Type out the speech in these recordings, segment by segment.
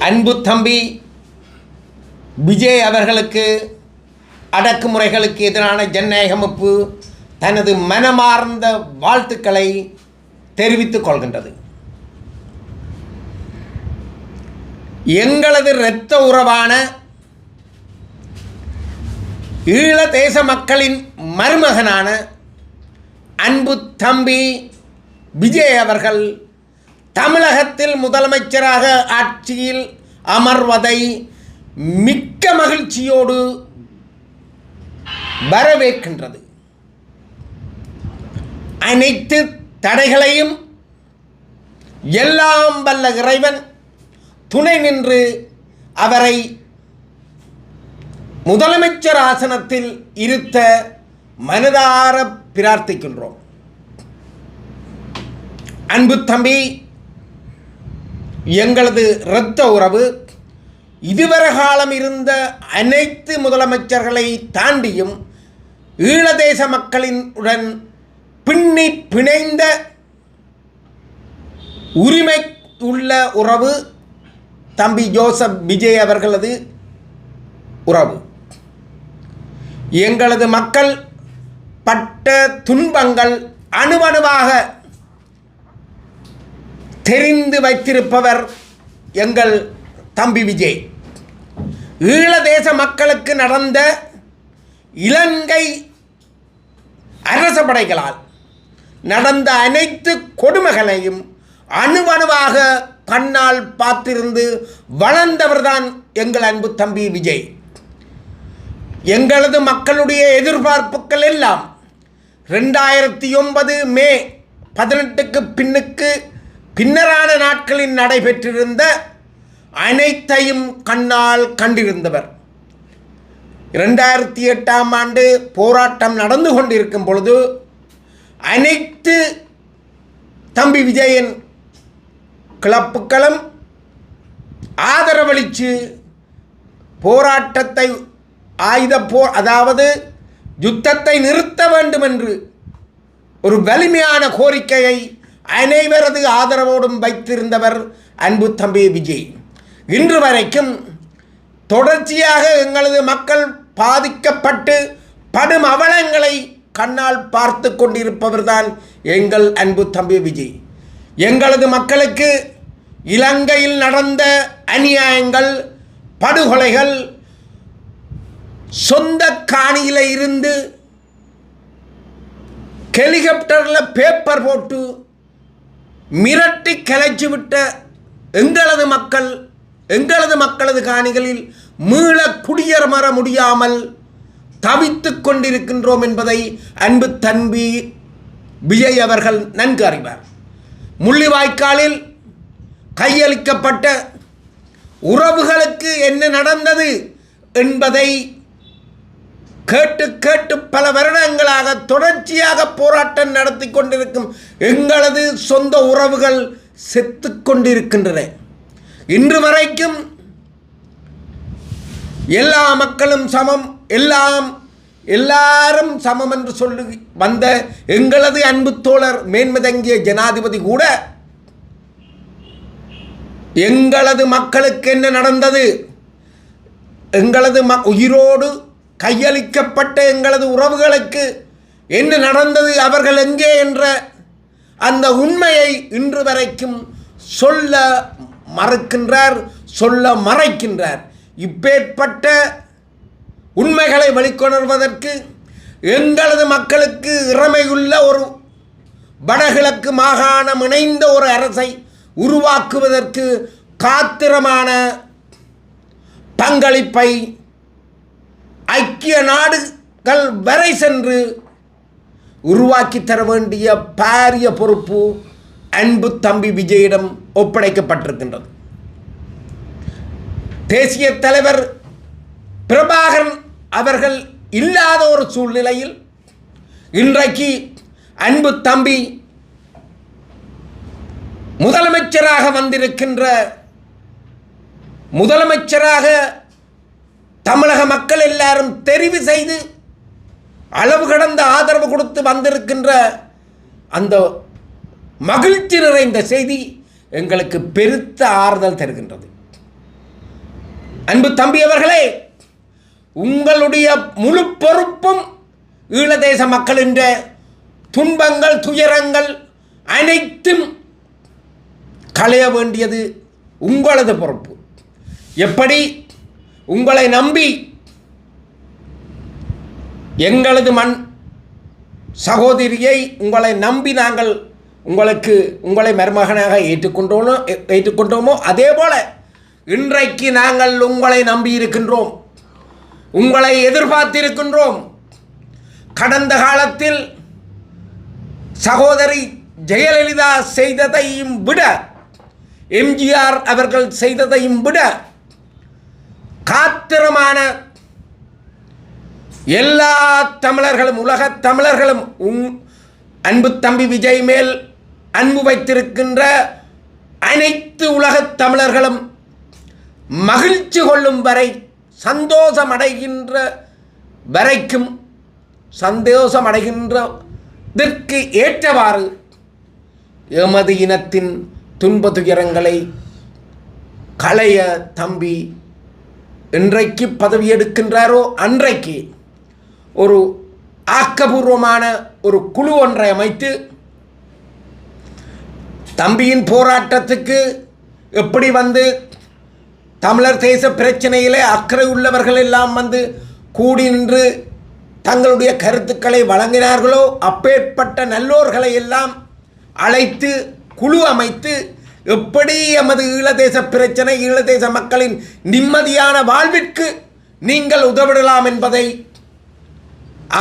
அன்பு தம்பி விஜய் அவர்களுக்கு அடக்குமுறைகளுக்கு எதிரான ஜனநாயக அமைப்பு தனது மனமார்ந்த வாழ்த்துக்களை தெரிவித்துக் கொள்கின்றது. எங்களது இரத்த உறவான ஈழ தேச மக்களின் மருமகனான அன்பு தம்பி விஜய் அவர்கள் தமிழகத்தில் முதலமைச்சராக ஆட்சியில் அமர்வதை மிக்க மகிழ்ச்சியோடு வரவேற்கின்றது. அனைத்து தடைகளையும் எல்லாம் வல்ல இறைவன் துணை நின்று அவரை முதலமைச்சர் ஆசனத்தில் இருத்த மனதார பிரார்த்திக்கின்றோம். அன்பு தம்பி, எங்களது இரத்த உறவு இதுவரை காலம் இருந்த அனைத்து முதலமைச்சர்களை தாண்டியும் ஈழதேச மக்களினுடன் பின்னி பிணைந்த உரிமை உள்ள உறவு தம்பி ஜோசப் விஜய் அவர்களது உறவு. எங்களது மக்கள் பட்ட துன்பங்கள் அணுவணுவாக தெரிந்து வைத்திருப்பவர் எங்கள் தம்பி விஜய். ஈழதேச மக்களுக்கு நடந்த இலங்கை அரச படைகளால் நடந்த அனைத்து கொடுமைகளையும் அணுவணுவாக கண்ணால் பார்த்திருந்து வளர்ந்தவர்தான் எங்கள் அன்பு தம்பி விஜய். எங்களது மக்களுடைய எதிர்பார்ப்புகள் எல்லாம் 2009 மே 18க்கு பின்னரான நாட்களில் நடைபெற்றிருந்த அனைத்தையும் கண்ணால் கண்டிருந்தவர். 2008ஆம் ஆண்டு போராட்டம் நடந்து கொண்டிருக்கும் பொழுது அனைத்து தம்பி விஜயன் கிளப்புக்களும் ஆதரவளித்து போராட்டத்தை அதாவது யுத்தத்தை நிறுத்த வேண்டும் என்று ஒரு வலிமையான கோரிக்கையை அனைவரது ஆதரவோடும் வைத்திருந்தவர் அன்பு தம்பி விஜய். இன்று வரைக்கும் தொடர்ச்சியாக எங்களது மக்கள் பாதிக்கப்பட்டு படும் அவலங்களை கண்ணால் பார்த்து கொண்டிருப்பவர்தான் எங்கள் அன்பு தம்பி விஜய். எங்களது மக்களுக்கு இலங்கையில் நடந்த அநியாயங்கள், படுகொலைகள், சொந்த காணியில் இருந்து ஹெலிகாப்டரில் பேப்பர் போட்டு மிரட்டி கலைச்சு விட்ட எங்களது மக்களது காணிகளில் மீள குடியேற முடியாமல் தவித்து கொண்டிருக்கின்றோம் என்பதை அன்பு தம்பி விஜய் அவர்கள் நன்கு அறிவார். முள்ளிவாய்க்காலில் கையளிக்கப்பட்ட உறவுகளுக்கு என்ன நடந்தது என்பதை கேட்டு பல வருடங்களாக தொடர்ச்சியாக போராட்டம் நடத்தி கொண்டிருக்கும் எங்களது சொந்த உறவுகள் செத்து கொண்டிருக்கின்றன. இன்று வரைக்கும் எல்லா மக்களும் சமம், எல்லாரும் சமம் என்று சொல்லி வந்த எங்களது அன்பு தோழர் மேன்மதங்கிய ஜனாதிபதி கூட எங்களது மக்களுக்கு என்ன நடந்தது, எங்களது உயிரோடு கையளிக்கப்பட்ட எங்களது உறவுகளுக்கு என்ன நடந்தது, அவர்கள் எங்கே என்ற அந்த உண்மையை இன்று வரைக்கும் சொல்ல மறைக்கின்றார். இப்பேற்பட்ட உண்மைகளை வெளிக்கொணர்வதற்கு எங்களது மக்களுக்கு இறமையுள்ள ஒரு வடகிழக்கு மாகாணம் இணைந்த ஒரு அரசை உருவாக்குவதற்கு காத்திரமான பங்களிப்பை ஐக்கிய நாடுகள் வரை சென்று உருவாக்கி தர வேண்டிய பாரிய பொறுப்பு அன்பு தம்பி விஜயிடம் ஒப்படைக்கப்பட்டிருக்கின்றது. தேசிய தலைவர் பிரபாகரன் அவர்கள் இல்லாத ஒரு சூழ்நிலையில் இன்றைக்கு அன்பு தம்பி முதலமைச்சராக தமிழக மக்கள் எல்லாரும் தெரிவு செய்து அளவு கடந்த ஆதரவு கொடுத்து வந்திருக்கின்ற அந்த மகிழ்ச்சி நிறைந்த செய்தி எங்களுக்கு பெருத்த ஆறுதல் தருகின்றது. அன்பு தம்பி அவர்களே, உங்களுடைய முழு பொறுப்பும் ஈழதேச மக்களின் துன்பங்கள் துயரங்கள் அனைத்தும் களைய வேண்டியது உங்களது பொறுப்பு. எப்படி உங்களை நம்பி எங்களது மண் சகோதரியை உங்களை நம்பி நாங்கள் உங்களை மருமகனாக ஏற்றுக்கொண்டோமோ அதே போல இன்றைக்கு நாங்கள் உங்களை நம்பி இருக்கின்றோம், உங்களை எதிர்பார்த்திருக்கின்றோம். கடந்த காலத்தில் சகோதரி ஜெயலலிதா செய்ததையும் விட, எம்ஜிஆர் அவர்கள் செய்ததையும் விட காத்திரமான எல்லா தமிழர்களும், உலகத் தமிழர்களும் அன்பு தம்பி விஜய் மேல் அன்பு வைத்திருக்கின்ற அனைத்து உலகத் தமிழர்களும் மகிழ்ச்சி கொள்ளும் வரை, சந்தோஷம் அடைகின்ற வரைக்கும், சந்தோஷம் அடைகின்றதற்கு ஏற்றவாறு எமது இனத்தின் துன்ப துயரங்களை களைய தம்பி இன்றைக்கு பதவி எடுக்கின்றாரோ அன்றைக்கு ஒரு ஆக்கபூர்வமான ஒரு குழு ஒன்றை அமைத்து தம்பியின் போராட்டத்துக்கு எப்படி தமிழர் தேச பிரச்சனையிலே அக்கறை உள்ளவர்கள் எல்லாம் கூடி நின்று தங்களுடைய கருத்துக்களை வழங்கினார்களோ அப்பேற்பட்ட நல்லோர்களை எல்லாம் அழைத்து குழு அமைத்து எப்படி எமது ஈழதேச பிரச்சனை, ஈழதேச மக்களின் நிம்மதியான வாழ்விற்கு நீங்கள் உதவிடலாம் என்பதை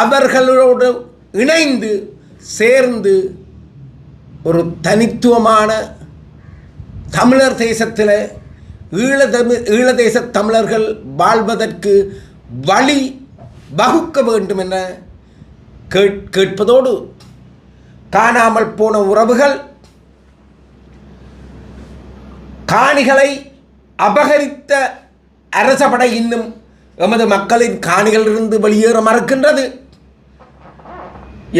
அவர்களோடு இணைந்து சேர்ந்து ஒரு தனித்துவமான தமிழர் தேசத்தில் ஈழதேச தமிழர்கள் வாழ்வதற்கு வழி வகுக்க வேண்டும் என கேட்பதோடு, காணாமல் போன உறவுகள், காணிகளை அபகரித்த அரசபடை இன்னும் எமது மக்களின் காணிகளிலிருந்து வெளியேற மறுக்கின்றது.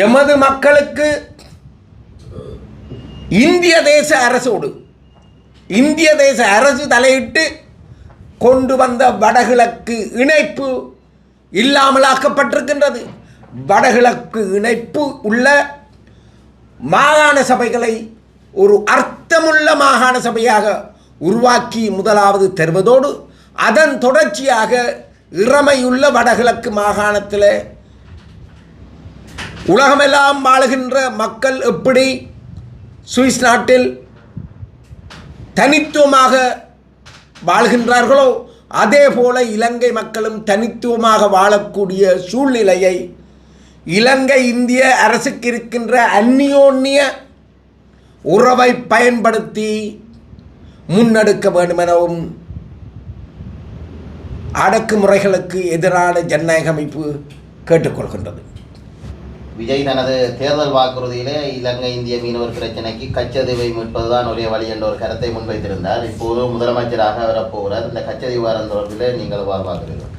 எமது மக்களுக்கு இந்திய தேச அரசோடு, இந்திய தேச அரசு தலையிட்டு கொண்டு வந்த வடகிழக்கு இணைப்பு இல்லாமலாக்கப்பட்டிருக்கின்றது. வடகிழக்கு இணைப்பு உள்ள மாகாண சபைகளை ஒரு அர்த்தமுள்ள மாகாண சபையாக உருவாக்கி முதலாவது தருவதோடு, அதன் தொடர்ச்சியாக இறமையுள்ள வடகிழக்கு மாகாணத்தில் உலகமெல்லாம் வாழுகின்ற மக்கள் எப்படி சுவிஸ் நாட்டில் தனித்துவமாக வாழ்கின்றார்களோ அதே போல இலங்கை மக்களும் தனித்துவமாக வாழக்கூடிய சூழ்நிலையை இலங்கை இந்திய அரசுக்கு இருக்கின்ற அந்நியோன்னிய உறவை பயன்படுத்தி முன்னெடுக்க வேண்டும் எனவும் அடக்குமுறைகளுக்கு எதிரான ஜனநாயக அமைப்பு கேட்டுக்கொள்கின்றது. விஜய் தனது தேர்தல் வாக்குறுதியிலே இலங்கை இந்திய மீனவர் பிரச்சனைக்கு கச்சதீவை மீட்பதுதான் ஒரே வழி என்ற ஒரு கருத்தை முன்வைத்திருந்தார். இப்போது முதலமைச்சராக வரப்போகிறார். இந்த கச்சதீவு வாரம் தொடர்பில் நீங்கள் பார்க்கிறீர்கள்?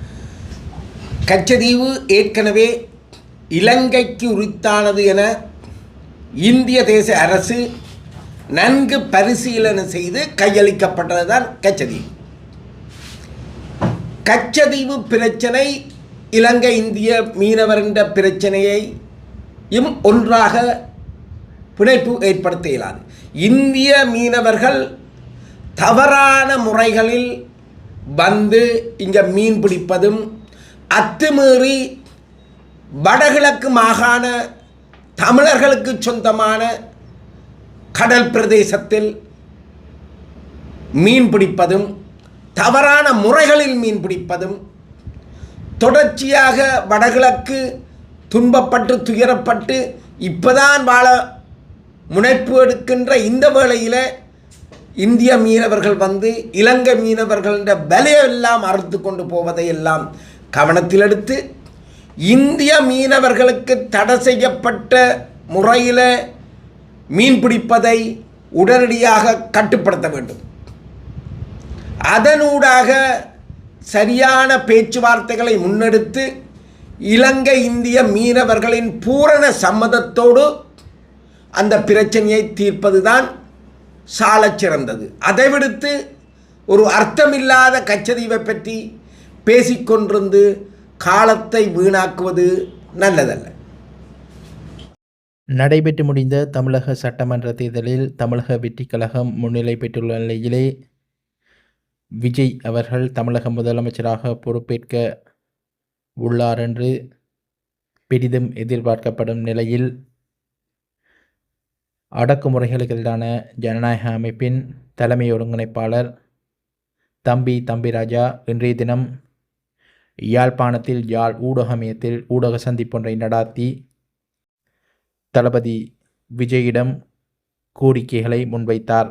கச்சதீவு ஏற்கனவே இலங்கைக்கு உரித்தானது என இந்திய தேச அரசு நன்கு பரிசீலனை செய்து கையளிக்கப்பட்டதுதான் கச்சதீவு. கச்சதீவு பிரச்சனை இலங்கை இந்திய மீனவர் என்ற பிரச்சனையையும் ஒன்றாக பிணைப்பு ஏற்படுத்த இயலாது. இந்திய மீனவர்கள் தவறான முறைகளில் இங்கே மீன் பிடிப்பதும், அத்துமீறி வடகிழக்கு மாகாண தமிழர்களுக்கு சொந்தமான கடல் பிரதேசத்தில் மீன் பிடிப்பதும், தவறான முறைகளில் மீன் பிடிப்பதும், தொடர்ச்சியாக வடகிழக்கு துன்பப்பட்டு துயரப்பட்டு இப்போதான் வாழ முனைப்பு எடுக்கின்ற இந்த வேளையில் இந்திய மீனவர்கள் இலங்கை மீனவர்களின் விலையெல்லாம் அறுத்து கொண்டு போவதை எல்லாம் கவனத்தில் எடுத்து இந்திய மீனவர்களுக்கு தடை செய்யப்பட்ட முறையில் மீன் பிடிப்பதை உடனடியாக கட்டுப்படுத்த வேண்டும். அதனூடாக சரியான பேச்சுவார்த்தைகளை முன்னெடுத்து இலங்கை இந்திய மீனவர்களின் பூரண சம்மதத்தோடு அந்த பிரச்சனையை தீர்ப்பதுதான் சாலச் சிறந்தது. அதை விடுத்து ஒரு அர்த்தமில்லாத கச்சதீவை பற்றி பேசிக்கொண்டிருந்து காலத்தை வீணாக்குவது நல்லதல்ல. நடைபெற்று முடிந்த தமிழக சட்டமன்ற தேர்தலில் தமிழக வெற்றிக் கழகம் முன்னிலை பெற்றுள்ள நிலையிலே விஜய் அவர்கள் தமிழக முதலமைச்சராக பொறுப்பேற்க உள்ளார் என்று பெரிதும் எதிர்பார்க்கப்படும் நிலையில் அடக்குமுறைகளுக்கு எதிரான ஜனநாயக அமைப்பின் தலைமை ஒருங்கிணைப்பாளர் தம்பிராஜா இன்றைய தினம் யாழ்ப்பாணத்தில் யாழ் ஊடக மையத்தில் ஊடக சந்திப்பொன்றை நடாத்தி தளபதி விஜயிடம் கோரிக்கைகளை முன்வைத்தார்.